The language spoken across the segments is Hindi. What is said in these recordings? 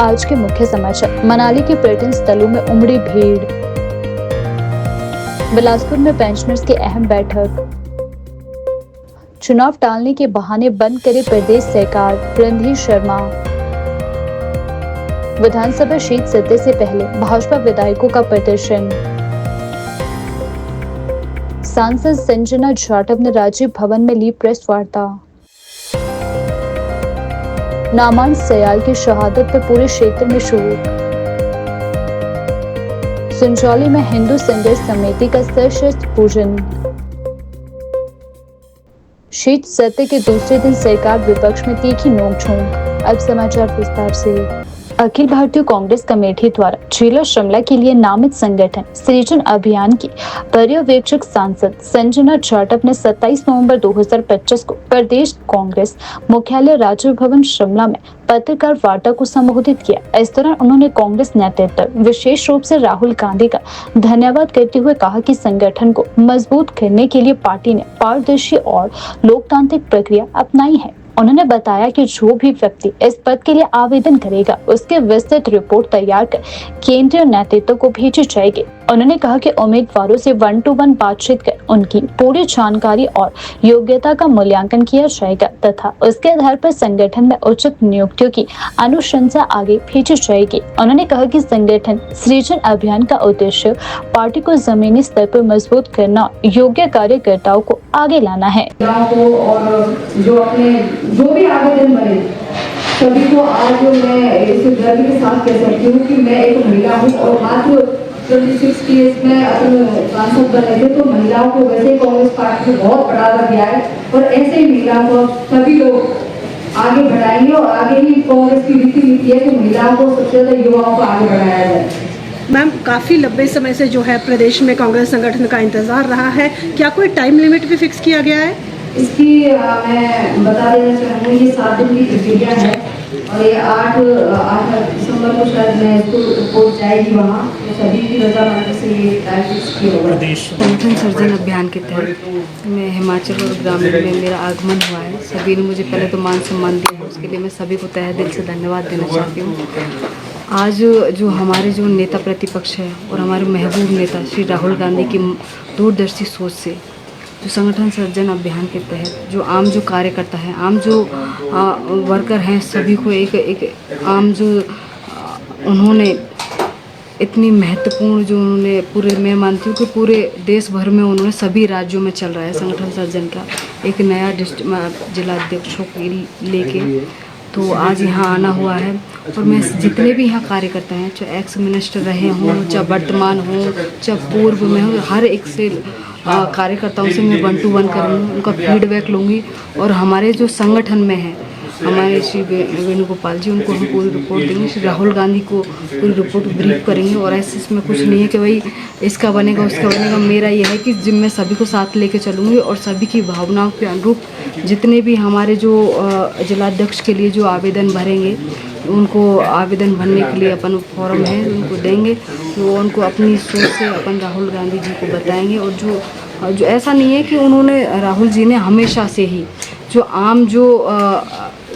आज के मुख्य समाचार। मनाली के पर्यटन स्थलों में उमड़ी भीड़। बिलासपुर में पेंशनर्स की अहम बैठक। चुनाव टालने के बहाने बंद करे प्रदेश सरकार, रणधीर शर्मा। विधानसभा शीत सत्र से पहले भाजपा विधायकों का प्रदर्शन। सांसद संजना जाटव ने राजीव भवन में ली प्रेस वार्ता। नामान सयाल की शहादत पर पूरे क्षेत्र में शोक। संजौली में हिंदू संघर्ष समिति का सशस्त्र पूजन। शीत सत्र के दूसरे दिन सरकार विपक्ष में तीखी नोकझोंक। अब समाचार विस्तार से। अखिल भारतीय कांग्रेस कमेटी द्वारा जिला शिमला के लिए नामित संगठन सृजन अभियान की पर्यवेक्षक सांसद संजना जाटव ने 27 नवंबर 2025 को प्रदेश कांग्रेस मुख्यालय राजीव भवन शिमला में पत्रकार वार्ता को संबोधित किया। इस दौरान उन्होंने कांग्रेस नेतृत्व, विशेष रूप से राहुल गांधी का धन्यवाद करते हुए कहा कि संगठन को मजबूत करने के लिए पार्टी ने पारदर्शी और लोकतांत्रिक प्रक्रिया अपनाई है। उन्होंने बताया कि जो भी व्यक्ति इस पद के लिए आवेदन करेगा उसके विस्तृत रिपोर्ट तैयार कर केंद्रीय नेतृत्व को भेजी जाएगी। उन्होंने कहा कि उम्मीदवारों से 1-to-1 बातचीत कर उनकी पूरी जानकारी और योग्यता का मूल्यांकन किया जाएगा तथा उसके आधार पर संगठन में उचित नियुक्तियों की अनुशंसा आगे भेजी जाएगी। उन्होंने कहा कि संगठन सृजन अभियान का उद्देश्य पार्टी को जमीनी स्तर पर मजबूत करना, योग्य कार्यकर्ताओं को आगे लाना है। जो भी आवेदन बने सभी को आज मैं इस गर्व के साथ कह सकती हूँ कि मैं एक महिला हूँ और मात्र 26 ईयर्स में अपने सांसद बने थे तो महिलाओं को वैसे कांग्रेस पार्टी को बहुत बढ़ावा दिया है और ऐसे ही महिलाओं को सभी लोग आगे बढ़ाएंगे और आगे ही कांग्रेस की रीति नीति है कि महिलाओं को सबसे ज्यादा युवाओं को आगे बढ़ाया जाए। मैम, काफ़ी लंबे समय से जो है प्रदेश में कांग्रेस संगठन का इंतजार रहा है, क्या कोई टाइम लिमिट भी फिक्स किया गया है? इसकी मैं बता देना चाहूँगी, ये 7 दिन की प्रक्रिया है और ये 8 दिसंबर को शायद मैं इसको पहुँच जाएगी वहाँ, तो सभी की रजामंदी से ये टाइम फिक्स किया होगा। संगठन सर्जन अभियान के तहत मैं हिमाचल और ग्रामीण में मेरा आगमन हुआ है। सभी ने मुझे पहले तो मान सम्मान दिया है, उसके लिए मैं सभी को तहे दिल से धन्यवाद देना चाहती हूँ। आज जो हमारे जो नेता प्रतिपक्ष है और हमारे महबूब नेता श्री राहुल गांधी की दूरदर्शी सोच से जो संगठन सर्जन अभियान के तहत जो आम जो कार्यकर्ता हैं, आम जो वर्कर हैं, सभी को एक आम जो उन्होंने इतनी महत्वपूर्ण जो उन्होंने पूरे, मैं मानती हूँ कि पूरे देश भर में उन्होंने सभी राज्यों में चल रहा है संगठन सर्जन का एक नया जिलाध्यक्षों को लेके, तो आज यहाँ आना हुआ है। और मैं जितने भी यहाँ कार्यकर्ता हैं, चाहे एक्स मिनिस्टर रहे हों, चाहे वर्तमान हों, चाहे पूर्व में हो, हर एक से कार्यकर्ताओं से मैं 1-to-1 करूँगी, उनका फीडबैक लूँगी और हमारे जो संगठन में है हमारे श्री वेणुगोपाल जी, उनको हम पूरी रिपोर्ट देंगे। श्री राहुल गांधी को पूरी रिपोर्ट ब्रीफ करेंगे और ऐसे इसमें कुछ नहीं है कि भाई इसका बनेगा उसका बनेगा। मेरा यह है कि जिम मैं सभी को साथ लेके चलूँगी और सभी की भावनाओं के अनुरूप जितने भी हमारे जो जिलाध्यक्ष के लिए जो आवेदन भरेंगे उनको आवेदन भरने के लिए अपन फॉर्म है उनको देंगे, तो उनको अपनी सोच से अपन राहुल गांधी जी को बताएंगे। और जो ऐसा नहीं है कि उन्होंने राहुल जी ने हमेशा से ही जो आम जो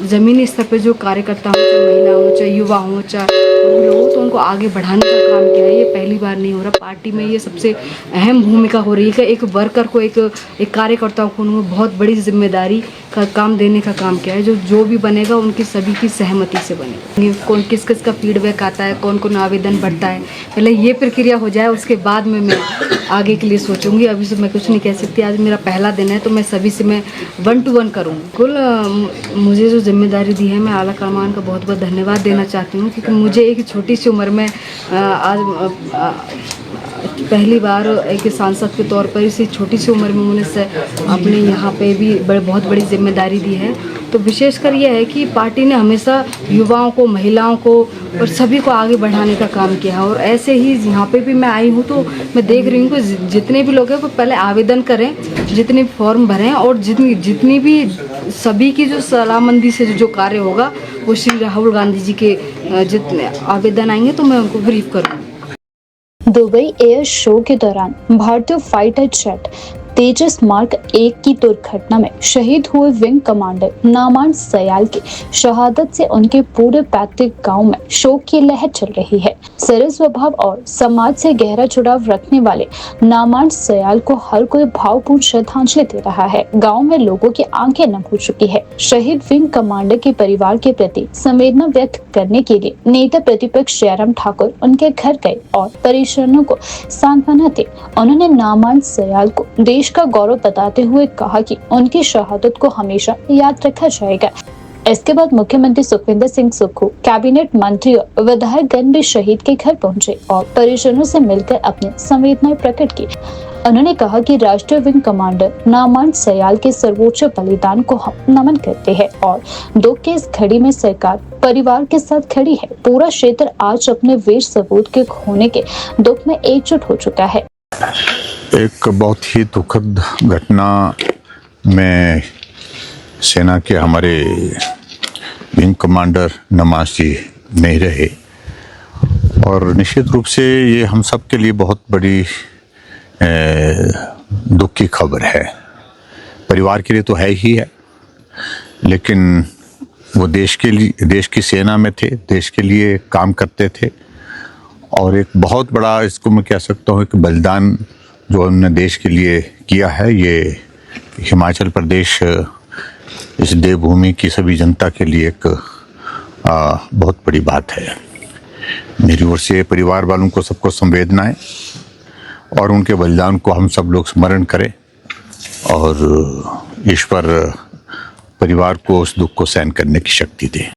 ज़मीनी स्तर पर जो कार्यकर्ता हों, चाहे महिला हो, चाहे युवा हों, चाहे लोग, तो उनको आगे बढ़ाने का काम किया है। ये पहली बार नहीं हो रहा, पार्टी में ये सबसे अहम भूमिका हो रही है कि एक वर्कर को एक कार्यकर्ता को उन्होंने बहुत बड़ी जिम्मेदारी का काम देने का काम किया है। जो भी बनेगा उनकी सभी की सहमति से बनेगा। कौन किस का फीडबैक आता है, कौन कौन आवेदन बढ़ता है, पहले ये प्रक्रिया हो जाए, उसके बाद में मैं आगे के लिए सोचूंगी। अभी से मैं कुछ नहीं कह सकती। आज मेरा पहला दिन है तो मैं सभी से मैं 1-to-1 करूँगी। कुल मुझे जो जिम्मेदारी दी है, मैं आला कमान का बहुत बहुत धन्यवाद देना चाहती हूँ, क्योंकि मुझे एक छोटी सी उम्र में आज पहली बार एक सांसद के तौर पर इसी छोटी सी उम्र में उन्होंने अपने यहाँ पे भी बहुत बड़ी जिम्मेदारी दी है। तो विशेषकर यह है कि पार्टी ने हमेशा युवाओं को, महिलाओं को और सभी को आगे बढ़ाने का काम किया है। और ऐसे ही यहाँ पे भी मैं आई हूँ तो मैं देख रही हूँ कि जितने भी लोग हैं वो पहले आवेदन करें, जितने भी फॉर्म भरें और जितनी भी सभी की जो सलाहमंदी से जो कार्य होगा वो श्री राहुल गांधी जी के जितने आवेदन आएंगे तो मैं उनको ब्रीफ करूँगी। दुबई एयर शो के दौरान भारतीय फाइटर जेट तेजस मार्क 1 की दुर्घटना में शहीद हुए विंग कमांडर नामान सयाल की शहादत से उनके पूरे पैतृक गांव में शोक की लहर चल रही है। सरल स्वभाव और समाज से गहरा जुड़ाव रखने वाले नामान सयाल को हर कोई भावपूर्ण श्रद्धांजलि दे रहा है। गांव में लोगों की आंखें नम हो चुकी है। शहीद विंग कमांडर के परिवार के प्रति संवेदना व्यक्त करने के लिए नेता प्रतिपक्ष जयराम ठाकुर उनके घर गए और परिजनों को सांत्वना दी। उन्होंने नामान सयाल को देश का गौरव बताते हुए कहा कि उनकी शहादत को हमेशा याद रखा जाएगा। इसके बाद मुख्यमंत्री सुखविंदर सिंह सुक्खू, कैबिनेट मंत्री और विधायक गण भी शहीद के घर पहुंचे और परिजनों से मिलकर अपनी संवेदनाएं प्रकट की। उन्होंने कहा कि राष्ट्रीय विंग कमांडर नामान सयाल के सर्वोच्च बलिदान को हम नमन करते हैं और दुख की इस घड़ी में सरकार परिवार के साथ खड़ी है। पूरा क्षेत्र आज अपने वीर सपूत के खोने के दुख में एकजुट हो चुका है। एक बहुत ही दुखद घटना में सेना के हमारे विंग कमांडर नमाज जी नहीं रहे और निश्चित रूप से ये हम सब के लिए बहुत बड़ी दुख की खबर है। परिवार के लिए तो है ही है, लेकिन वो देश के लिए, देश की सेना में थे, देश के लिए काम करते थे और एक बहुत बड़ा, इसको मैं कह सकता हूँ, एक बलिदान जो उन्होंने देश के लिए किया है। ये हिमाचल प्रदेश, इस देवभूमि की सभी जनता के लिए एक बहुत बड़ी बात है। मेरी ओर से परिवार वालों को सबको संवेदनाएं और उनके बलिदान को हम सब लोग स्मरण करें और ईश्वर परिवार को उस दुख को सहन करने की शक्ति दे।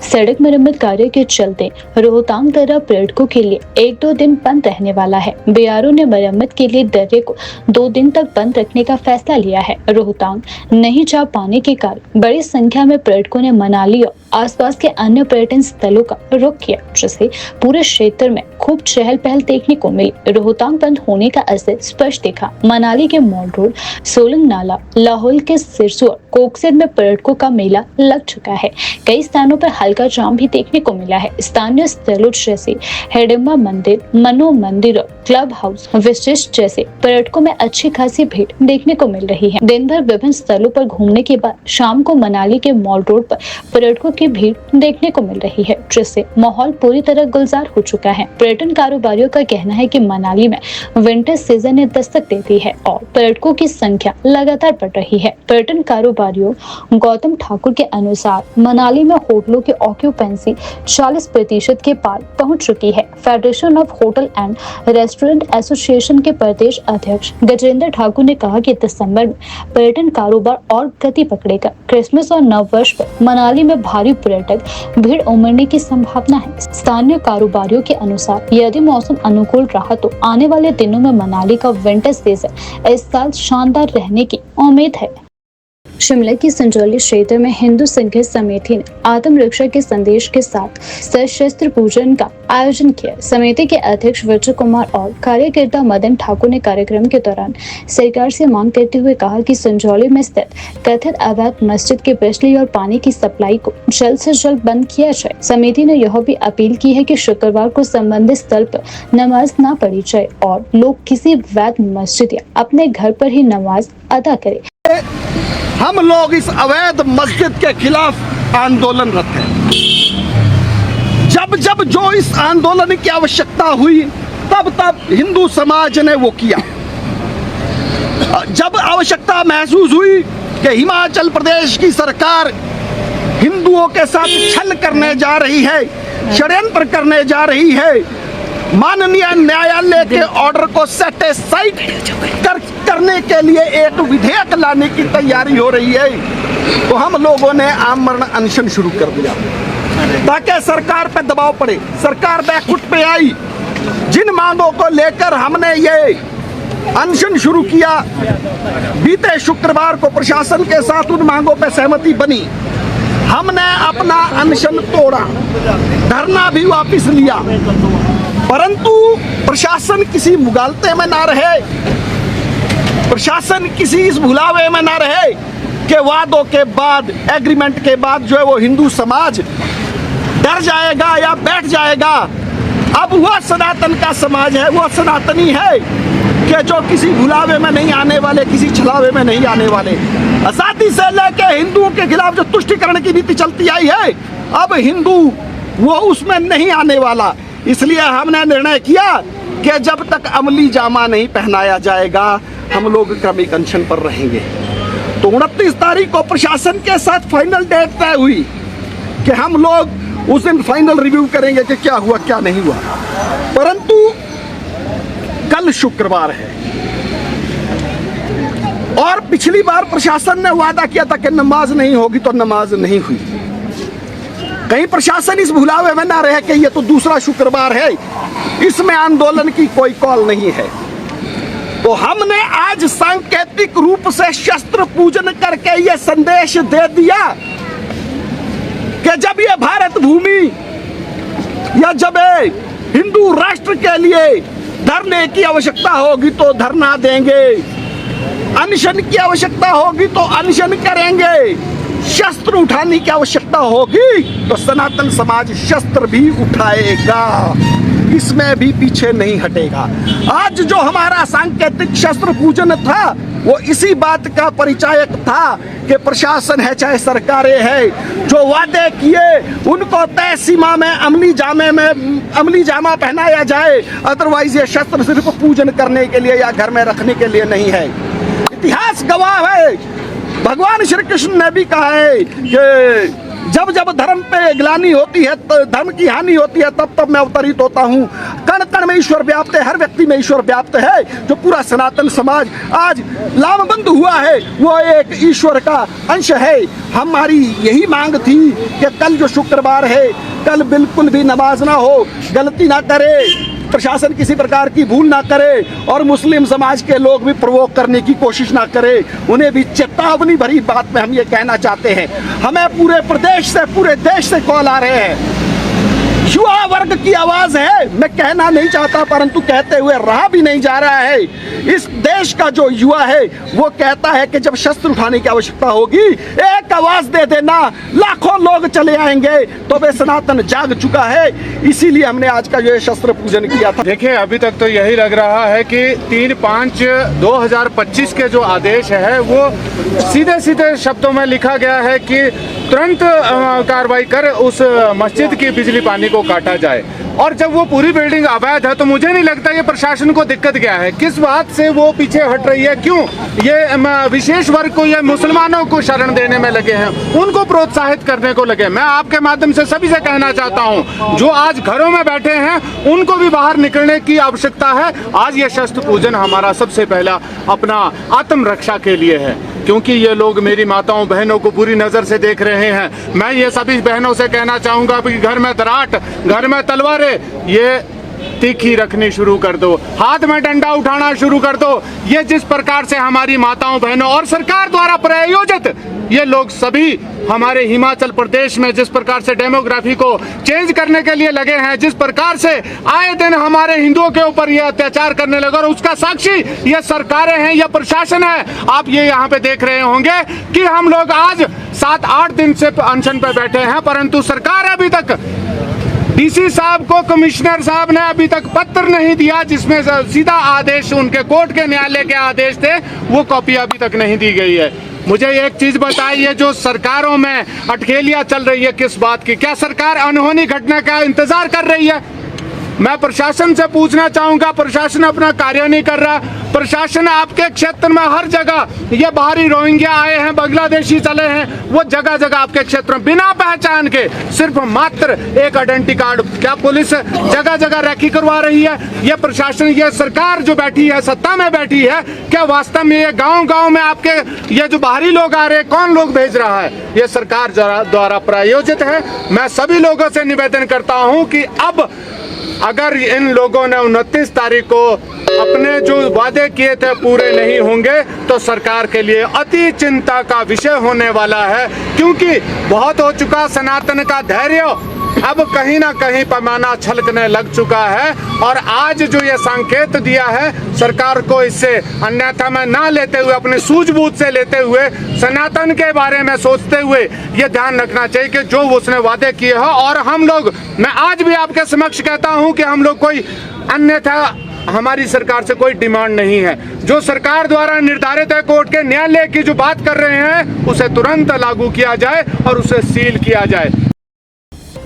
सड़क मरम्मत कार्य के चलते रोहतांग दर्रा पर्यटकों के लिए 1-2 दिन बंद रहने वाला है। बीआरओ ने मरम्मत के लिए दर्रे को 2 दिन तक बंद रखने का फैसला लिया है। रोहतांग नहीं जा पाने के कारण बड़ी संख्या में पर्यटकों ने मनाली और आसपास के अन्य पर्यटन स्थलों का रुख किया, जिससे पूरे क्षेत्र में खूब चहल पहल देखने को मिली। रोहतांग बंद होने का असर स्पष्ट दिखा। मनाली के मॉल रोड, सोलंग नाला, लाहौल के सिरसू और कोकसर में पर्यटकों का मेला लग चुका है। कई स्थानों पर हल्का जाम भी देखने को मिला है। स्थानीय स्थलों जैसे हिडिंबा मंदिर, मनो मंदिर और क्लब हाउस, विशिष्ट जैसे पर्यटकों में अच्छी खासी भीड़ देखने को मिल रही है। दिन भर विभिन्न स्थलों पर घूमने के बाद शाम को मनाली के मॉल रोड पर पर्यटकों की भीड़ देखने को मिल रही है, जिससे माहौल पूरी तरह गुलजार हो चुका है। पर्यटन कारोबारियों का कहना है कि मनाली में विंटर सीजन ने दस्तक दे दी है और पर्यटकों की संख्या लगातार बढ़ रही है। पर्यटन कारोबारियों गौतम ठाकुर के अनुसार मनाली में होटलों की ऑक्यूपेंसी 40% के पार पहुंच चुकी है। Federation of hotel and restaurant association के प्रदेश अध्यक्ष गजेंद्र ठाकुर ने कहा कि दिसंबर में पर्यटन कारोबार और गति पकड़ेगा। क्रिसमस और नववर्ष पर मनाली में भारी पर्यटक भीड़ उमड़ने की संभावना है। स्थानीय कारोबारियों के अनुसार यदि मौसम अनुकूल रहा तो आने वाले दिनों में मनाली का विंटर सीजन इस साल शानदार रहने की उम्मीद है। शिमला की संजौली क्षेत्र में हिंदू संघर्ष समिति ने आत्म रक्षा के संदेश के साथ सशस्त्र पूजन का आयोजन किया। समिति के अध्यक्ष विजय कुमार और कार्यकर्ता मदन ठाकुर ने कार्यक्रम के दौरान सरकार से मांग करते हुए कहा कि संजौली में स्थित कथित अवैध मस्जिद के बिजली और पानी की सप्लाई को जल्द से जल्द बंद किया जाए। समिति ने यह भी अपील की है कि शुक्रवार को संबंधित स्थल पर नमाज न पढ़ी जाए और लोग किसी वैध मस्जिद या अपने घर पर ही नमाज अदा करें। हम लोग इस अवैध मस्जिद के खिलाफ आंदोलनरत हैं। जब जब जो इस आंदोलन की आवश्यकता हुई तब तब हिंदू समाज ने वो किया। जब आवश्यकता महसूस हुई कि हिमाचल प्रदेश की सरकार हिंदुओं के साथ छल करने जा रही है, षड्यंत्र करने जा रही है, माननीय न्यायालय के ऑर्डर को सेटिस्फाइड करने के लिए एक विधेयक लाने की तैयारी हो रही है, तो हम लोगों ने आमरण अनशन शुरू कर दिया ताकि सरकार पे दबाव पड़े। सरकार बैकफुट पे आई। जिन मांगों को लेकर हमने ये अनशन शुरू किया, बीते शुक्रवार को प्रशासन के साथ उन मांगों पे सहमति बनी। हमने अपना अनशन तोड़ा, धरना भी वापस लिया, परंतु प्रशासन किसी मुगालते में ना रहे, प्रशासन किसी इस भुलावे में ना रहे कि वादों के बाद, एग्रीमेंट के बाद जो है वो हिंदू समाज डर जाएगा या बैठ जाएगा। अब वह सनातन का समाज है, वह सनातनी है कि जो किसी भुलावे में नहीं आने वाले, किसी छलावे में नहीं आने वाले। आजादी से लेके हिंदुओं के खिलाफ जो तुष्टिकरण की नीति चलती आई है, अब हिंदू वो उसमें नहीं आने वाला। इसलिए हमने निर्णय किया कि जब तक अमली जामा नहीं पहनाया जाएगा हम लोग क्रमिक अनशन पर रहेंगे। तो 29 तारीख को प्रशासन के साथ फाइनल डेट तय हुई कि हम लोग उस दिन फाइनल रिव्यू करेंगे कि क्या हुआ क्या नहीं हुआ। परंतु कल शुक्रवार है और पिछली बार प्रशासन ने वादा किया था कि नमाज नहीं होगी, तो नमाज नहीं हुई। कहीं प्रशासन इस भुलावे में ना रहे कि ये तो दूसरा शुक्रवार है, इसमें आंदोलन की कोई कॉल नहीं है। तो हमने आज सांकेतिक रूप से शस्त्र पूजन करके ये संदेश दे दिया कि जब ये भारत भूमि या जब हिंदू राष्ट्र के लिए धरने की आवश्यकता होगी तो धरना देंगे, अनशन की आवश्यकता होगी तो अनशन करेंगे, शस्त्र उठाने की आवश्यकता होगी तो सनातन समाज शस्त्र भी उठाएगा, इसमें भी पीछे नहीं हटेगा। आज जो हमारा सांकेतिक शस्त्र पूजन था वो इसी बात का परिचायक था कि प्रशासन है चाहे सरकारें हैं, जो वादे किए उनको तय सीमा में अमली जामा पहनाया जाए। अदरवाइज ये शस्त्र सिर्फ पूजन करने के लिए या घर में रखने के लिए नहीं है। इतिहास गवाह है, भगवान श्री कृष्ण ने भी कहा है कि जब जब धर्म पे ग्लानि होती है, धर्म की हानि होती है, तब तब मैं अवतरित होता हूँ। कण कण में ईश्वर व्याप्त है, हर व्यक्ति में ईश्वर व्याप्त है। जो पूरा सनातन समाज आज लामबंद हुआ है वो एक ईश्वर का अंश है। हमारी यही मांग थी कि कल जो शुक्रवार है, कल बिल्कुल भी नमाज ना हो, गलती ना करे, प्रशासन किसी प्रकार की भूल ना करे और मुस्लिम समाज के लोग भी प्रोवोक करने की कोशिश ना करे। उन्हें भी चेतावनी भरी बात में हम ये कहना चाहते हैं। हमें पूरे प्रदेश से, पूरे देश से कॉल आ रहे हैं, युवा वर्ग की आवाज है। मैं कहना नहीं चाहता परंतु कहते हुए रहा भी नहीं जा रहा है। इस देश का जो युवा है वो कहता है कि जब शस्त्र उठाने की आवश्यकता होगी एक आवाज दे देना, लाखों लोग चले आएंगे। तो वे सनातन जाग चुका है, इसीलिए हमने आज का जो शस्त्र पूजन किया था। देखिए, अभी तक तो यही लग रहा है कि 3/5/2025 के जो आदेश है वो सीधे सीधे शब्दों में लिखा गया है कि तुरंत कार्रवाई कर उस मस्जिद की बिजली पानी को काटा जाए। और जब वो पूरी बिल्डिंग अवैध है तो मुझे नहीं लगता ये प्रशासन को दिक्कत क्या है, किस बात से वो पीछे हट रही है, क्यों ये विशेष वर्ग को या मुसलमानों को शरण देने में लगे हैं, उनको प्रोत्साहित करने को लगे। मैं आपके माध्यम से सभी से कहना चाहता हूं जो आज घरों में बैठे हैं उनको भी बाहर निकलने की आवश्यकता है। आज ये शस्त्र पूजन हमारा सबसे पहला अपना आत्मरक्षा के लिए है, क्योंकि ये लोग मेरी माताओं बहनों को बुरी नजर से देख रहे हैं। मैं ये सभी बहनों से कहना चाहूंगा कि घर में दराट, घर में तलवारें ये तीखी रखनी शुरू कर दो, हाथ में डंडा उठाना शुरू कर दो। ये जिस प्रकार से हमारी माताओं बहनों और सरकार द्वारा प्रायोजित ये लोग सभी हमारे हिमाचल प्रदेश में जिस प्रकार से डेमोग्राफी को चेंज करने के लिए लगे हैं, जिस प्रकार से आए दिन हमारे हिंदुओं के ऊपर ये अत्याचार करने लगे, और उसका साक्षी ये सरकारें हैं, ये प्रशासन है। आप ये यहाँ पे देख रहे होंगे कि हम लोग आज 7-8 दिन से अनशन पे बैठे हैं, परंतु सरकार अभी तक डीसी साहब को, कमिश्नर साहब ने अभी तक पत्र नहीं दिया जिसमें सीधा आदेश उनके कोर्ट के न्यायालय के आदेश थे, वो कॉपी अभी तक नहीं दी गई है। मुझे एक चीज बताइए, जो सरकारों में अटखेलियां चल रही है किस बात की? क्या सरकार अनहोनी घटना का इंतजार कर रही है? मैं प्रशासन से पूछना चाहूंगा, प्रशासन अपना कार्य नहीं कर रहा। प्रशासन आपके क्षेत्र में हर जगह ये बाहरी रोहिंग्या आए हैं, बांग्लादेशी चले हैं, वो जगह जगह आपके क्षेत्र में बिना पहचान के सिर्फ मात्र एक आइडेंटिटी कार्ड, क्या पुलिस जगह जगह रैकी करवा रही है? ये प्रशासन, ये सरकार जो बैठी है, सत्ता में बैठी है, क्या वास्तव में ये गाँव गाँव में आपके ये जो बाहरी लोग आ रहे हैं, कौन लोग भेज रहा है? ये सरकार द्वारा प्रायोजित है। मैं सभी लोगों से निवेदन करता हूँ कि अब अगर इन लोगों ने 29 तारीख को अपने जो वादे किए थे पूरे नहीं होंगे तो सरकार के लिए अति चिंता का विषय होने वाला है, क्योंकि बहुत हो चुका सनातन का धैर्य अब कहीं ना कहीं पैमाना छलकने लग चुका है। और आज जो ये संकेत दिया है सरकार को, इससे अन्यथा में ना लेते हुए, अपनी सूझबूझ से लेते हुए, सनातन के बारे में सोचते हुए ये ध्यान रखना चाहिए कि जो उसने वादे किए हो, और हम लोग, मैं आज भी आपके समक्ष कहता हूं कि हम लोग कोई अन्यथा हमारी सरकार से कोई डिमांड नहीं है। जो सरकार द्वारा निर्धारित है कोर्ट के न्यायालय की जो बात कर रहे हैं उसे तुरंत लागू किया जाए और उसे सील किया जाए।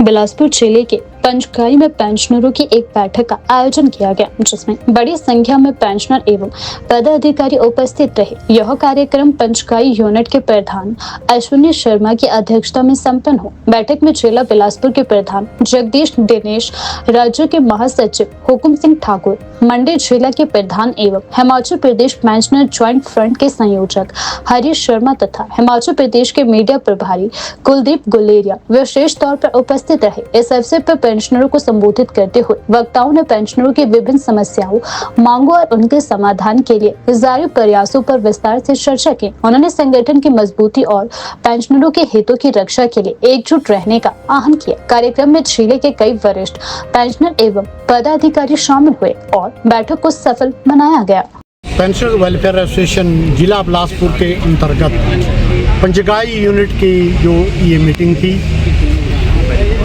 बिलासपुर जिले के पंचकाई में पेंशनरों की एक बैठक का आयोजन किया गया, जिसमें बड़ी संख्या में पेंशनर एवं पदाधिकारी उपस्थित रहे। यह कार्यक्रम पंचकाई यूनिट के प्रधान अश्विनी शर्मा की अध्यक्षता में संपन्न हो। बैठक में जिला बिलासपुर के प्रधान जगदीश दिनेश, राज्य के महासचिव हुकुम सिंह ठाकुर, मंडी जिला के प्रधान एवं Himachal Pradesh pensioner joint front के संयोजक हरीश शर्मा तथा हिमाचल प्रदेश के मीडिया प्रभारी कुलदीप गुलेरिया विशेष तौर पर उपस्थित रहे। इस अवसर पर पेंशनरों को संबोधित करते हुए वक्ताओं ने पेंशनरों की विभिन्न समस्याओं, मांगों और उनके समाधान के लिए जारी प्रयासों पर विस्तार से चर्चा की। उन्होंने संगठन की मजबूती और पेंशनरों के हितों की रक्षा के लिए एकजुट रहने का आह्वान किया। कार्यक्रम में जिले के कई वरिष्ठ पेंशनर एवं पदाधिकारी शामिल हुए और बैठक को सफल बनाया गया। पेंशनर वेलफेयर एसोसिएशन जिला बिलासपुर के अंतर्गत पंचकाई यूनिट की जो ये मीटिंग थी,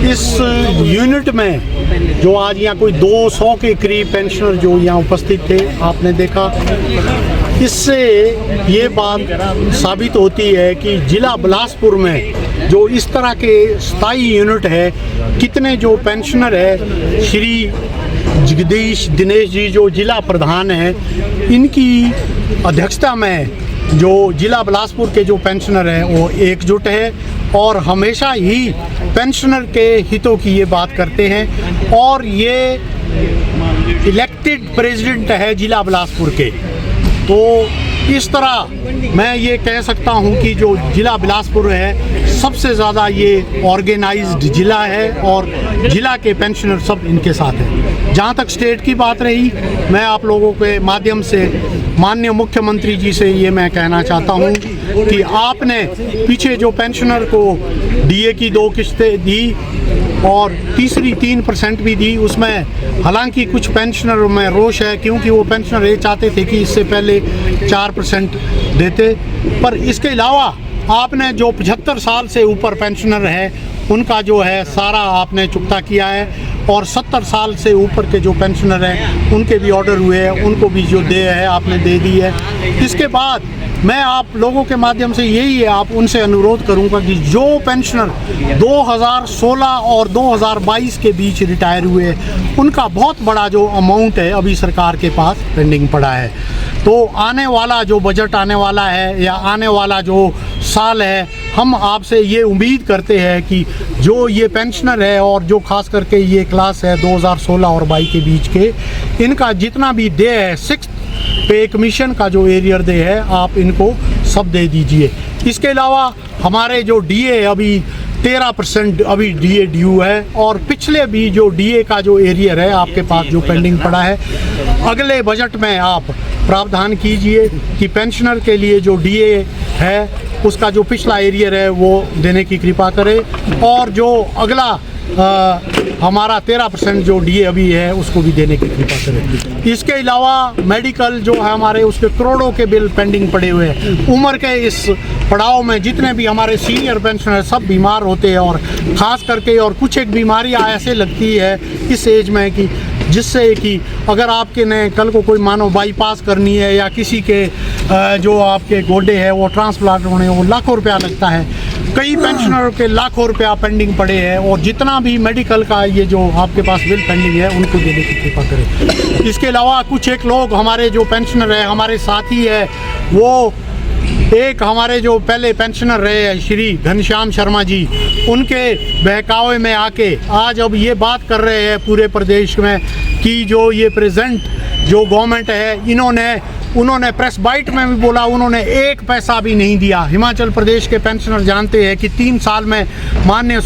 इस यूनिट में जो आज यहाँ कोई 200 के करीब पेंशनर जो यहाँ उपस्थित थे, आपने देखा, इससे ये बात साबित होती है कि जिला बिलासपुर में जो इस तरह के स्थायी यूनिट है, कितने जो पेंशनर है, श्री जगदीश दिनेश जी जो जिला प्रधान हैं, इनकी अध्यक्षता में जो जिला बिलासपुर के जो पेंशनर हैं वो एकजुट है और हमेशा ही पेंशनर के हितों की ये बात करते हैं। और ये इलेक्टेड प्रेसिडेंट है जिला बिलासपुर के, तो इस तरह मैं ये कह सकता हूँ कि जो जिला बिलासपुर है सबसे ज़्यादा ये ऑर्गेनाइज्ड जिला है और जिला के पेंशनर सब इनके साथ हैं। जहाँ तक स्टेट की बात रही, मैं आप लोगों के माध्यम से माननीय मुख्यमंत्री जी से ये मैं कहना चाहता हूँ कि आपने पीछे जो पेंशनर को डीए की 2 किस्तें दी और तीसरी 3% भी दी, उसमें हालांकि कुछ पेंशनर में रोष है क्योंकि वो पेंशनर ये चाहते थे कि इससे पहले 4% देते। पर इसके अलावा आपने जो 75 साल से ऊपर पेंशनर है उनका जो है सारा आपने चुकता किया है और 70 साल से ऊपर के जो पेंशनर हैं उनके भी ऑर्डर हुए हैं, उनको भी जो दे है आपने दे दी है। इसके बाद मैं आप लोगों के माध्यम से यही है, आप उनसे अनुरोध करूंगा कि जो पेंशनर 2016 और 2022 के बीच रिटायर हुए हैं, उनका बहुत बड़ा जो अमाउंट है अभी सरकार के पास पेंडिंग पड़ा है। तो आने वाला जो बजट आने वाला है या आने वाला जो साल है, हम आपसे ये उम्मीद करते हैं कि जो ये पेंशनर है और जो खास करके ये क्लास है 2016 और 22 के बीच के, इनका जितना भी दे है 6th पे कमीशन का जो एरियर दे है आप इनको सब दे दीजिए। इसके अलावा हमारे जो डीए अभी 13% अभी डीए ड्यू है और पिछले भी जो डीए का जो एरियर है आपके पास जो पेंडिंग पड़ा है, अगले बजट में आप प्रावधान कीजिए कि पेंशनर के लिए जो डीए है उसका जो पिछला एरियर है वो देने की कृपा करें और जो अगला हमारा 13% जो डीए अभी है उसको भी देने की कृपा करें। इसके अलावा मेडिकल जो है हमारे उसके करोड़ों के बिल पेंडिंग पड़े हुए हैं। उम्र के इस पड़ाव में जितने भी हमारे सीनियर पेंशनर सब बीमार होते हैं और ख़ास करके और कुछ एक बीमारियां ऐसे लगती है इस एज में कि जिससे कि अगर आपके ने कल को कोई मानो बाईपास करनी है या किसी के जो आपके गोडे हैं वो ट्रांसप्लांट होने वो लाखों रुपया लगता है। कई पेंशनरों के लाखों रुपया पेंडिंग पड़े हैं और जितना भी मेडिकल का ये जो आपके पास बिल पेंडिंग है उनको देने की कृपा करें। इसके अलावा कुछ एक लोग हमारे जो पेंशनर है हमारे साथी है, वो एक हमारे जो पहले पेंशनर रहे हैं श्री घनश्याम शर्मा जी, उनके बहकावे में आके आज अब ये बात कर रहे हैं पूरे प्रदेश में कि जो ये प्रेजेंट जो गवर्नमेंट है उन्होंने प्रेस बाइट में भी बोला उन्होंने 1 पैसा भी नहीं दिया। हिमाचल प्रदेश के पेंशनर जानते हैं कि 3 साल में माननीय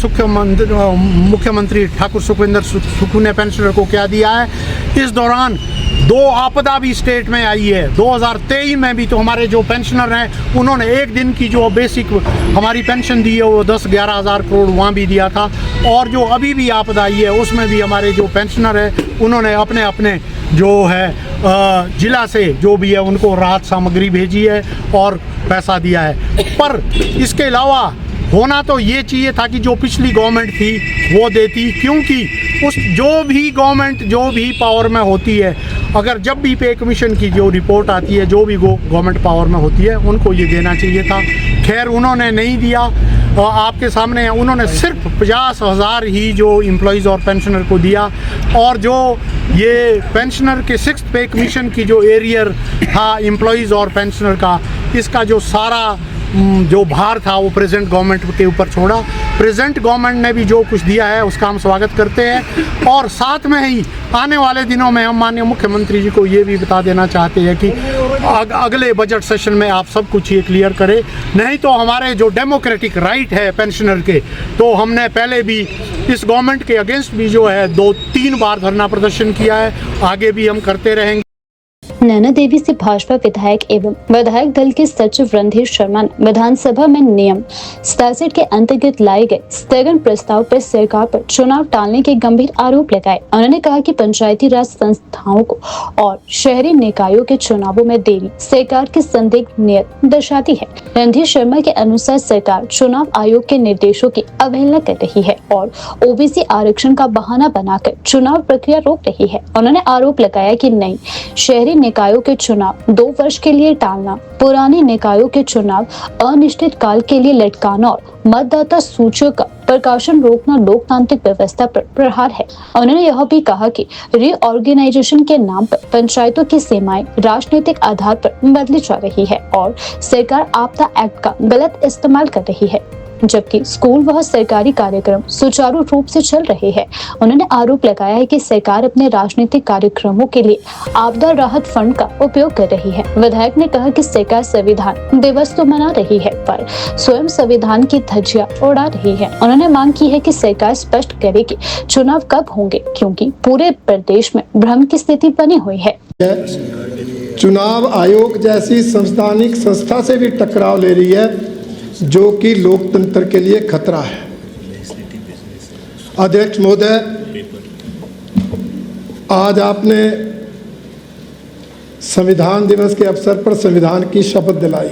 मुख्यमंत्री ठाकुर सुखविंदर सुक्खू ने पेंशनर को क्या दिया है। इस दौरान 2 आपदा भी स्टेट में आई है। 2023 में भी तो हमारे जो पेंशनर हैं उन्होंने 1 दिन की जो बेसिक हमारी पेंशन दी है वो 10-11 हज़ार करोड़ वहाँ भी दिया था और जो अभी भी आपदा आई है उसमें भी हमारे जो पेंशनर हैं उन्होंने अपने अपने जो है जिला से जो भी है उनको राहत सामग्री भेजी है और पैसा दिया है। पर इसके अलावा होना तो ये चाहिए था कि जो पिछली गवर्नमेंट थी वो देती, क्योंकि उस जो भी गवर्नमेंट जो भी पावर में होती है अगर जब भी पे कमीशन की जो रिपोर्ट आती है, जो भी गवर्नमेंट पावर में होती है, उनको ये देना चाहिए था। खैर उन्होंने नहीं दिया। और आपके सामने उन्होंने सिर्फ 50,000 ही जो एम्प्लॉइज़ और पेंशनर को दिया। और जो ये पेंशनर के 6th पे कमीशन की जो एरियर था एम्प्लॉइज़ और पेंशनर का, इसका जो सारा जो भार था वो प्रेजेंट गवर्नमेंट के ऊपर छोड़ा। प्रेजेंट गवर्नमेंट ने भी जो कुछ दिया है उसका हम स्वागत करते हैं। और साथ में ही आने वाले दिनों में हम माननीय मुख्यमंत्री जी को ये भी बता देना चाहते हैं कि अगले बजट सेशन में आप सब कुछ ये क्लियर करें, नहीं तो हमारे जो डेमोक्रेटिक राइट है पेंशनर के, तो हमने पहले भी इस गवर्नमेंट के अगेंस्ट भी जो है 2-3 बार धरना प्रदर्शन किया है, आगे भी हम करते रहेंगे। नैना देवी से भाजपा विधायक एवं विधायक दल के सचिव रणधीर शर्मा ने विधानसभा में नियम 67 के अंतर्गत लाए गए स्थगन प्रस्ताव पर सरकार पर चुनाव टालने के गंभीर आरोप लगाए। उन्होंने कहा कि पंचायती राज संस्थाओं को और शहरी निकायों के चुनावों में देरी सरकार की संदिग्ध नीयत दर्शाती है। रणधीर शर्मा के अनुसार सरकार चुनाव आयोग के निर्देशों की अवहेलना कर रही है और ओबीसी आरक्षण का बहाना बनाकर चुनाव प्रक्रिया रोक रही है। उन्होंने आरोप लगाया कि नई शहरी निकायों के चुनाव 2 वर्ष के लिए टालना, पुराने निकायों के चुनाव अनिश्चित काल के लिए लटकाना और मतदाता सूचियों का प्रकाशन रोकना लोकतांत्रिक व्यवस्था पर प्रहार है। उन्होंने यह भी कहा कि रीऑर्गेनाइजेशन के नाम पर पंचायतों की सीमाएं राजनीतिक आधार पर बदली जा रही है और सरकार आपदा एक्ट का गलत इस्तेमाल कर रही है, जबकि स्कूल व सरकारी कार्यक्रम सुचारू रूप से चल रहे हैं। उन्होंने आरोप लगाया है कि सरकार अपने राजनीतिक कार्यक्रमों के लिए आपदा राहत फंड का उपयोग कर रही है। विधायक ने कहा कि सरकार संविधान दिवस तो मना रही है पर स्वयं संविधान की धज्जियां उड़ा रही है। उन्होंने मांग की है कि सरकार स्पष्ट करे कि चुनाव कब होंगे, क्योंकि पूरे प्रदेश में भ्रम की स्थिति बनी हुई है। चुनाव आयोग जैसी संवैधानिक संस्था से भी टकराव ले रही है, जो कि लोकतंत्र के लिए खतरा है। अध्यक्ष महोदय, आज आपने संविधान दिवस के अवसर पर संविधान की शपथ दिलाई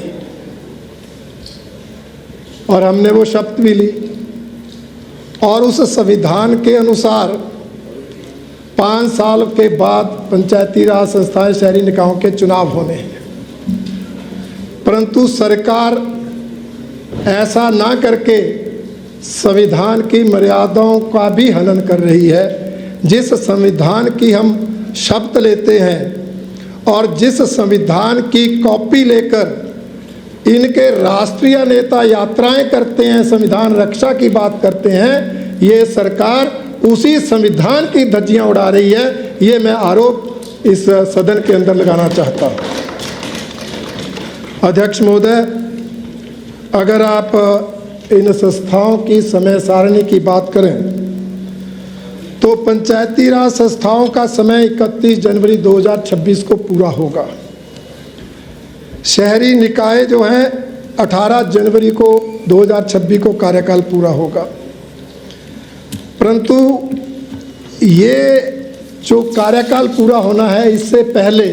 और हमने वो शपथ भी ली और उस संविधान के अनुसार 5 साल के बाद पंचायती राज संस्थाएं शहरी निकायों के चुनाव होने हैं। परंतु सरकार ऐसा ना करके संविधान की मर्यादाओं का भी हनन कर रही है। जिस संविधान की हम शपथ लेते हैं और जिस संविधान की कॉपी लेकर इनके राष्ट्रीय नेता यात्राएं करते हैं, संविधान रक्षा की बात करते हैं, ये सरकार उसी संविधान की धज्जियां उड़ा रही है। ये मैं आरोप इस सदन के अंदर लगाना चाहता हूँ। अध्यक्ष महोदय, अगर आप इन संस्थाओं की समय सारणी की बात करें तो पंचायती राज संस्थाओं का समय 31 जनवरी 2026 को पूरा होगा। शहरी निकाय जो हैं 18 जनवरी को 2026 को कार्यकाल पूरा होगा। परंतु ये जो कार्यकाल पूरा होना है, इससे पहले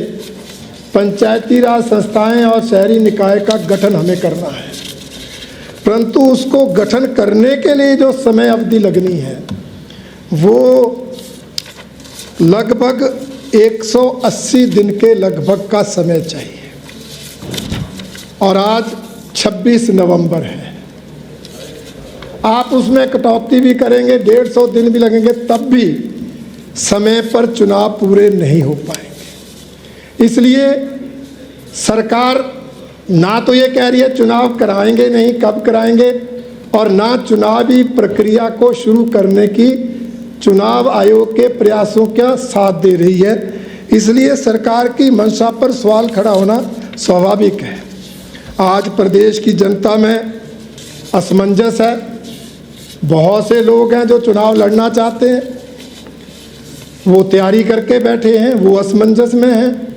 पंचायती राज संस्थाएं और शहरी निकाय का गठन हमें करना है। परंतु उसको गठन करने के लिए जो समय अवधि लगनी है वो लगभग 180 दिन के लगभग का समय चाहिए और आज 26 नवंबर है। आप उसमें कटौती भी करेंगे, 150 दिन भी लगेंगे, तब भी समय पर चुनाव पूरे नहीं हो पाएंगे। इसलिए सरकार ना तो ये कह रही है चुनाव कराएंगे नहीं, कब कराएंगे, और ना चुनावी प्रक्रिया को शुरू करने की चुनाव आयोग के प्रयासों का साथ दे रही है। इसलिए सरकार की मंशा पर सवाल खड़ा होना स्वाभाविक है। आज प्रदेश की जनता में असमंजस है। बहुत से लोग हैं जो चुनाव लड़ना चाहते हैं, वो तैयारी करके बैठे हैं, वो असमंजस में हैं।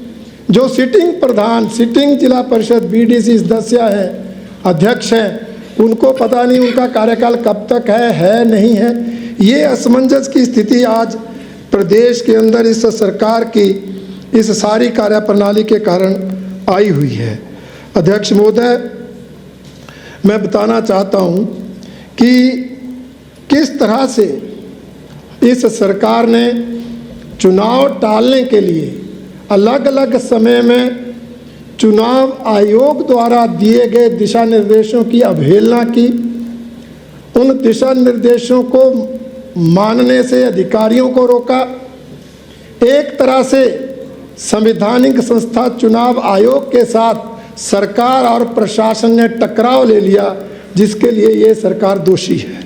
जो सिटिंग प्रधान, सिटिंग जिला परिषद बीडीसी सदस्य हैं, अध्यक्ष हैं, उनको पता नहीं उनका कार्यकाल कब तक है नहीं है। ये असमंजस की स्थिति आज प्रदेश के अंदर इस सरकार की इस सारी कार्यप्रणाली के कारण आई हुई है। अध्यक्ष महोदय, मैं बताना चाहता हूँ कि किस तरह से इस सरकार ने चुनाव टालने के लिए अलग अलग समय में चुनाव आयोग द्वारा दिए गए दिशा निर्देशों की अवहेलना की, उन दिशा निर्देशों को मानने से अधिकारियों को रोका। एक तरह से संवैधानिक संस्था चुनाव आयोग के साथ सरकार और प्रशासन ने टकराव ले लिया, जिसके लिए ये सरकार दोषी है।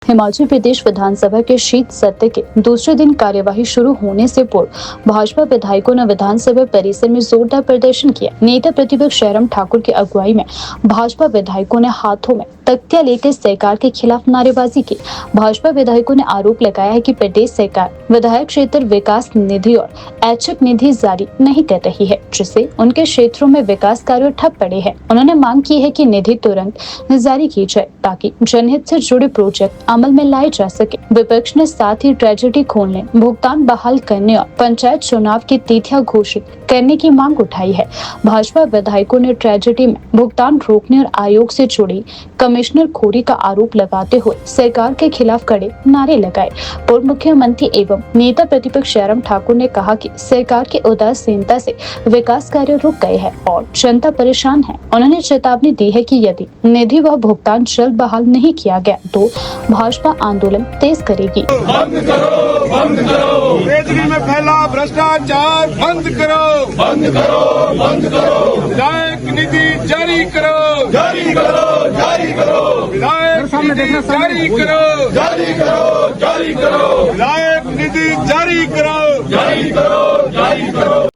हिमाचल प्रदेश विधानसभा के शीत सत्र के दूसरे दिन कार्यवाही शुरू होने से पूर्व भाजपा विधायकों ने विधानसभा परिसर में जोरदार प्रदर्शन किया। नेता प्रतिपक्ष जयराम ठाकुर की अगुवाई में भाजपा विधायकों ने हाथों में तख्तियां लेकर सरकार के खिलाफ नारेबाजी की। भाजपा विधायकों ने आरोप लगाया है कि प्रदेश सरकार विधायक क्षेत्र विकास निधि और ऐच्छिक निधि जारी नहीं कर रही है, जिससे उनके क्षेत्रों में विकास कार्य ठप पड़े हैं। उन्होंने मांग की है कि निधि तुरंत जारी की जाए ताकि जनहित से जुड़े प्रोजेक्ट अमल में लाए जा सके। विपक्ष ने साथ ही ट्रेजेडी खोलने, भुगतान बहाल करने और पंचायत चुनाव की तिथियां घोषित करने की मांग उठाई है। भाजपा विधायकों ने ट्रेजेडी में भुगतान रोकने और आयोग से जुड़ी कमिश्नर खोरी का आरोप लगाते हुए सरकार के खिलाफ कड़े नारे लगाए। पूर्व मुख्यमंत्री एवं नेता प्रतिपक्ष जयराम ठाकुर ने कहा कि सरकार की उदासीनता से विकास कार्य रुक गए हैं और जनता परेशान है। उन्होंने चेतावनी दी है कि यदि निधि व भुगतान जल्द बहाल नहीं किया गया तो भाजपा आंदोलन तेज करेगी। बंद करो, बंद करो, बेदगी में फैला भ्रष्टाचार बंद करो, बंद करो, बंद करो, विधायक निधि जारी करो, जारी करो, जारी करो, विधायक निधि जारी करो, जारी करो, जारी करो, विधायक निधि जारी करो, जारी करो, जारी करो।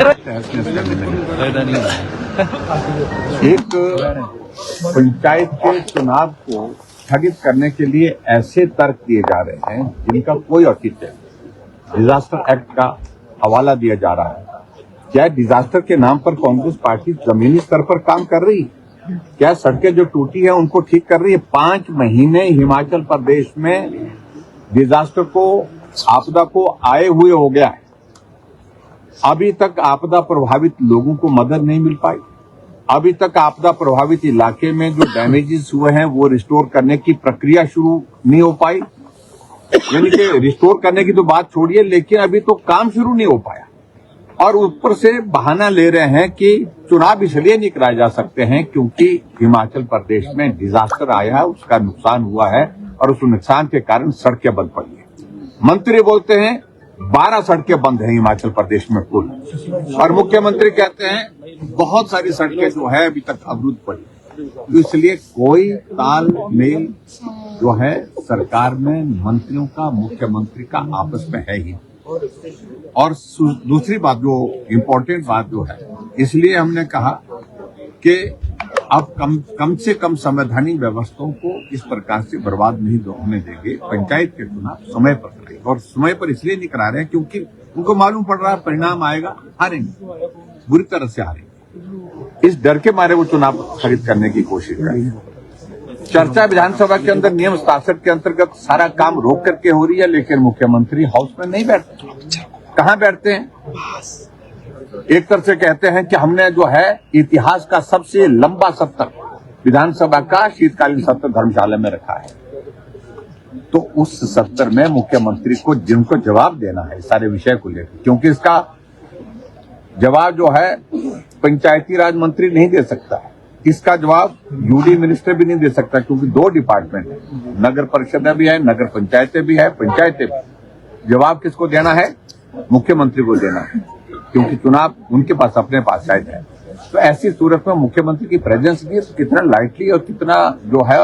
एक पंचायत के चुनाव को स्थगित करने के लिए ऐसे तर्क दिए जा रहे हैं जिनका कोई औचित्य नहीं। डिजास्टर एक्ट का हवाला दिया जा रहा है। क्या डिजास्टर के नाम पर कांग्रेस पार्टी जमीनी स्तर पर काम कर रही है? क्या सड़कें जो टूटी है उनको ठीक कर रही है? 5 महीने हिमाचल प्रदेश में डिजास्टर को, आपदा को आए हुए हो गया है। अभी तक आपदा प्रभावित लोगों को मदद नहीं मिल पाई। अभी तक आपदा प्रभावित इलाके में जो डैमेजेस हुए हैं वो रिस्टोर करने की प्रक्रिया शुरू नहीं हो पाई। यानी कि रिस्टोर करने की तो बात छोड़िए, लेकिन अभी तो काम शुरू नहीं हो पाया। और ऊपर से बहाना ले रहे हैं कि चुनाव इसलिए नहीं कराए जा सकते हैं क्योंकि हिमाचल प्रदेश में डिजास्टर आया है, उसका नुकसान हुआ है और उस नुकसान के कारण सड़कें बंद पड़ी है। मंत्री बोलते हैं 12 सड़कें बंद हैं हिमाचल प्रदेश में कुल, और मुख्यमंत्री कहते हैं बहुत सारी सड़कें जो है अभी तक अवरुद्ध पड़ी। तो इसलिए कोई तालमेल जो है सरकार में मंत्रियों का, मुख्यमंत्री का आपस में है ही। और दूसरी बात जो इम्पोर्टेंट बात जो है, इसलिए हमने कहा कि अब कम से कम संवैधानिक व्यवस्थाओं को इस प्रकार से बर्बाद नहीं होने देंगे। पंचायत के चुनाव समय पर करेंगे, और समय पर इसलिए नहीं करा रहे हैं क्योंकि उनको मालूम पड़ रहा है परिणाम आएगा, हारेंगे, बुरी तरह से हारेंगे। इस डर के मारे वो चुनाव खरीद करने की कोशिश करेंगे। चर्चा विधानसभा के अंदर नियम 67 के अंतर्गत सारा काम रोक करके हो रही है, लेकिन मुख्यमंत्री हाउस में नहीं बैठते। कहाँ बैठते हैं? एक तरफ से कहते हैं कि हमने जो है इतिहास का सबसे लंबा सत्र विधानसभा का शीतकालीन सत्र धर्मशाला में रखा है। तो उस सत्र में मुख्यमंत्री को जिनको जवाब देना है सारे विषय को लेकर, क्योंकि इसका जवाब जो है पंचायती राज मंत्री नहीं दे सकता, इसका जवाब यूडी मिनिस्टर भी नहीं दे सकता, क्योंकि 2 डिपार्टमेंट है, नगर परिषदें भी है, नगर पंचायतें भी है, पंचायतें भी। जवाब किसको देना है? मुख्यमंत्री को देना है, क्योंकि चुनाव उनके पास, अपने पास शायद है। तो ऐसी सूरत में मुख्यमंत्री की प्रेजेंस भी कितना लाइटली और कितना जो है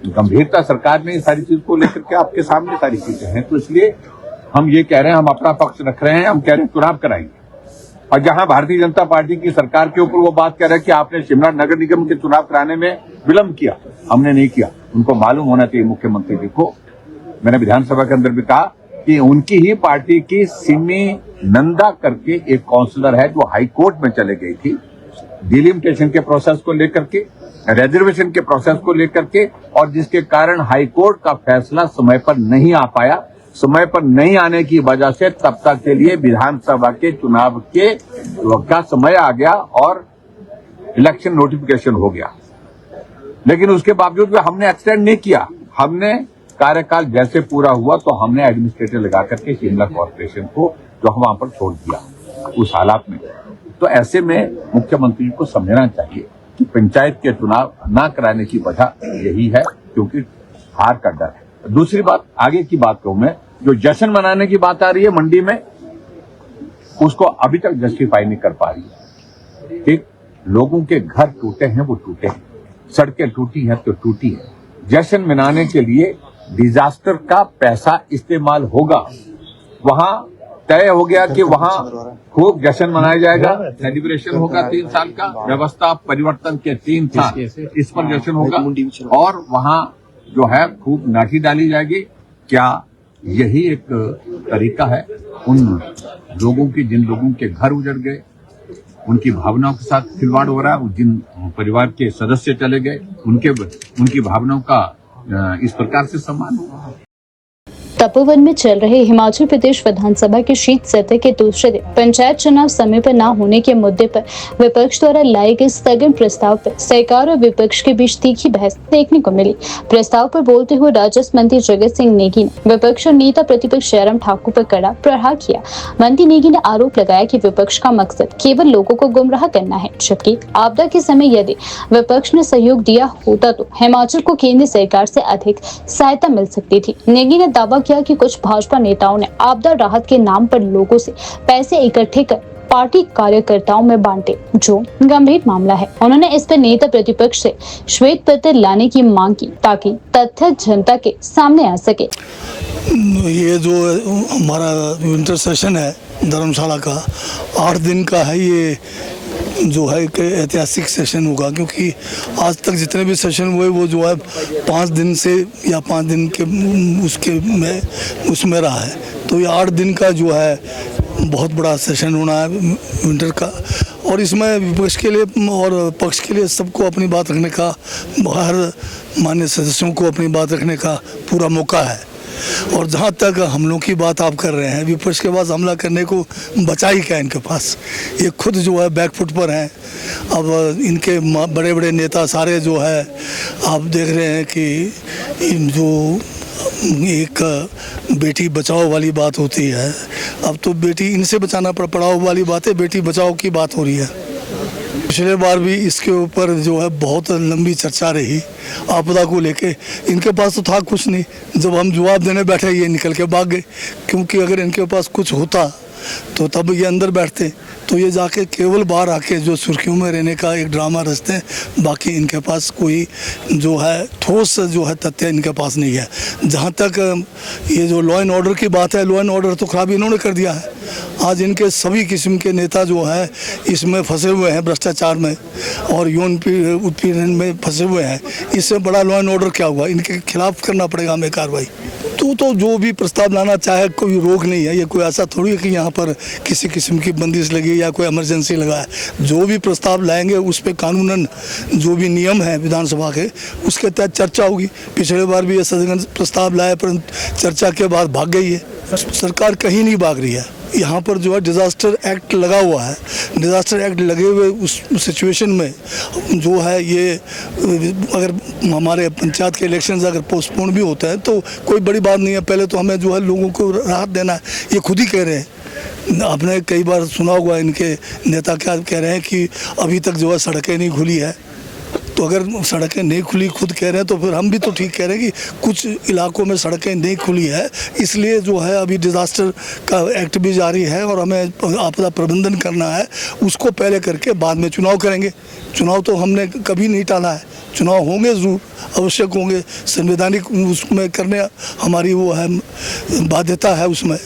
गंभीरता सरकार ने सारी चीज को लेकर के आपके सामने सारी चीजें हैं। तो इसलिए हम ये कह रहे हैं, हम अपना पक्ष रख रहे हैं, हम कह रहे हैं चुनाव कराएंगे। और जहां भारतीय जनता पार्टी की सरकार के ऊपर वो बात कह रहे हैं कि आपने शिमला नगर निगम के चुनाव कराने में विलंब किया, हमने नहीं किया। उनको मालूम होना चाहिए मुख्यमंत्री जी को। मैंने विधानसभा के अंदर भी कहा कि उनकी ही पार्टी की सिमी नंदा करके एक काउंसलर है जो हाई कोर्ट में चले गई थी डिलिमिटेशन के प्रोसेस को लेकर के, रिजर्वेशन के प्रोसेस को लेकर के, और जिसके कारण हाई कोर्ट का फैसला समय पर नहीं आ पाया। समय पर नहीं आने की वजह से तब तक के लिए विधानसभा के चुनाव के का समय आ गया और इलेक्शन नोटिफिकेशन हो गया। लेकिन उसके बावजूद भी हमने एक्सटेंड नहीं किया। हमने कार्यकाल जैसे पूरा हुआ तो हमने एडमिनिस्ट्रेटर लगा करके शिमला कॉर्पोरेशन को जो हम वहां पर छोड़ दिया उस हालात में। तो ऐसे में मुख्यमंत्री को समझना चाहिए कि पंचायत के चुनाव ना कराने की वजह यही है क्योंकि हार का डर है। दूसरी बात, आगे की बात कहूं मैं, जो जश्न मनाने की बात आ रही है मंडी में, उसको अभी तक जस्टिफाई नहीं कर पा रही है। ठीक, लोगों के घर टूटे हैं वो टूटे हैं, सड़कें टूटी हैं तो टूटी है। जश्न मनाने के लिए डिजास्टर का पैसा इस्तेमाल होगा। वहां तय हो गया कि वहां खूब जश्न मनाया जाएगा, सेलिब्रेशन होगा 3 साल का, व्यवस्था परिवर्तन के 3 साल इस पर जश्न होगा और वहां जो है खूब नाटी डाली जाएगी। क्या यही एक तरीका है उन लोगों की, जिन लोगों के घर उजड़ गए, उनकी भावनाओं के साथ खिलवाड़ हो रहा है, जिन परिवार के सदस्य चले गए, उनकी भावनाओं का इस प्रकार से सम्मान होगा। तपोवन में चल रहे हिमाचल प्रदेश विधानसभा के शीत सत्र के दूसरे दिन पंचायत चुनाव समय पर न होने के मुद्दे पर विपक्ष द्वारा लाए गए स्थगन प्रस्ताव पर सरकार और विपक्ष के बीच तीखी बहस देखने को मिली। प्रस्ताव पर बोलते हुए राजस्व मंत्री जगत सिंह नेगी ने विपक्ष और नेता प्रतिपक्ष जयराम ठाकुर पर कड़ा प्रहार किया। मंत्री नेगी ने आरोप लगाया कि विपक्ष का मकसद केवल लोगों को गुमराह करना है, जबकि आपदा के समय यदि विपक्ष ने सहयोग दिया होता तो हिमाचल को केंद्र सरकार से अधिक सहायता मिल सकती थी। नेगी ने दावा किया कि कुछ भाजपा नेताओं ने आपदा राहत के नाम पर लोगों से पैसे इकट्ठे कर पार्टी कार्यकर्ताओं में बांटे, जो गंभीर मामला है। उन्होंने इस पर नेता प्रतिपक्ष से श्वेत पत्र लाने की मांग की ताकि तथ्य जनता के सामने आ सके। ये जो हमारा विंटर सेशन है धर्मशाला का 8 दिन का है, ये जो है एक ऐतिहासिक सेशन होगा क्योंकि आज तक जितने भी सेशन हुए वो जो है 5 दिन से या 5 दिन के उसमें रहा है। तो ये 8 दिन का जो है बहुत बड़ा सेशन होना है विंटर का, और इसमें विपक्ष के लिए और पक्ष के लिए सबको अपनी बात रखने का, हर मान्य सदस्यों को अपनी बात रखने का पूरा मौका है। और जहाँ तक हम लोग की बात आप कर रहे हैं, विपक्ष के पास हमला करने को बचा ही क्या इनके पास, ये खुद जो है बैकफुट पर हैं। अब इनके बड़े बड़े नेता सारे जो है आप देख रहे हैं कि जो एक बेटी बचाओ वाली बात होती है, अब तो बेटी इनसे बचाना पढ़ाओ वाली बात है, बेटी बचाओ की बात हो रही है। पिछले बार भी इसके ऊपर जो है बहुत लंबी चर्चा रही आपदा को लेके। इनके पास तो था कुछ नहीं, जब हम जवाब देने बैठे ये निकल के भाग गए, क्योंकि अगर इनके पास कुछ होता तो तब ये अंदर बैठते। तो ये जाके केवल बाहर आके जो सुर्खियों में रहने का एक ड्रामा रचते हैं, बाकी इनके पास कोई जो है ठोस जो है तथ्य इनके पास नहीं है। जहाँ तक ये जो लॉ एंड ऑर्डर की बात है, लॉ एंड ऑर्डर तो खराब इन्होंने कर दिया है। आज इनके सभी किस्म के नेता जो हैं इसमें फंसे हुए हैं, भ्रष्टाचार में और यौन उत्पीड़न में फंसे हुए हैं। इससे बड़ा लॉ एंड ऑर्डर क्या हुआ, इनके खिलाफ करना पड़ेगा हमें कार्रवाई। तो जो भी प्रस्ताव लाना चाहे कोई रोक नहीं है, ये कोई ऐसा थोड़ी है कि यहाँ पर किसी किस्म की बंदिश लगी या कोई इमरजेंसी लगा है। जो भी प्रस्ताव लाएंगे उस पर कानूनन जो भी नियम है विधानसभा के उसके तहत चर्चा होगी। पिछले बार भी ये सदन प्रस्ताव लाया पर चर्चा के बाद भाग गई है। सरकार कहीं नहीं भाग रही है, यहाँ पर जो है डिज़ास्टर एक्ट लगा हुआ है। डिज़ास्टर एक्ट लगे हुए उस सिचुएशन में जो है ये अगर हमारे पंचायत के इलेक्शंस अगर पोस्टपोन भी होते हैं तो कोई बड़ी बात नहीं है। पहले तो हमें जो है लोगों को राहत देना है, ये खुद ही कह रहे हैं। आपने कई बार सुना होगा इनके नेता क्या कह रहे हैं कि अभी तक जो है सड़कें नहीं खुली है। तो अगर सड़कें नहीं खुली खुद कह रहे हैं तो फिर हम भी तो ठीक कह रहे हैं कि कुछ इलाकों में सड़कें नहीं खुली है, इसलिए जो है अभी डिज़ास्टर का एक्ट भी जारी है और हमें आपदा प्रबंधन करना है। उसको पहले करके बाद में चुनाव करेंगे। चुनाव तो हमने कभी नहीं टाला है, चुनाव होंगे ज़रूर, आवश्यक होंगे, संवैधानिक उसमें करने हमारी वो है बाध्यता है उसमें।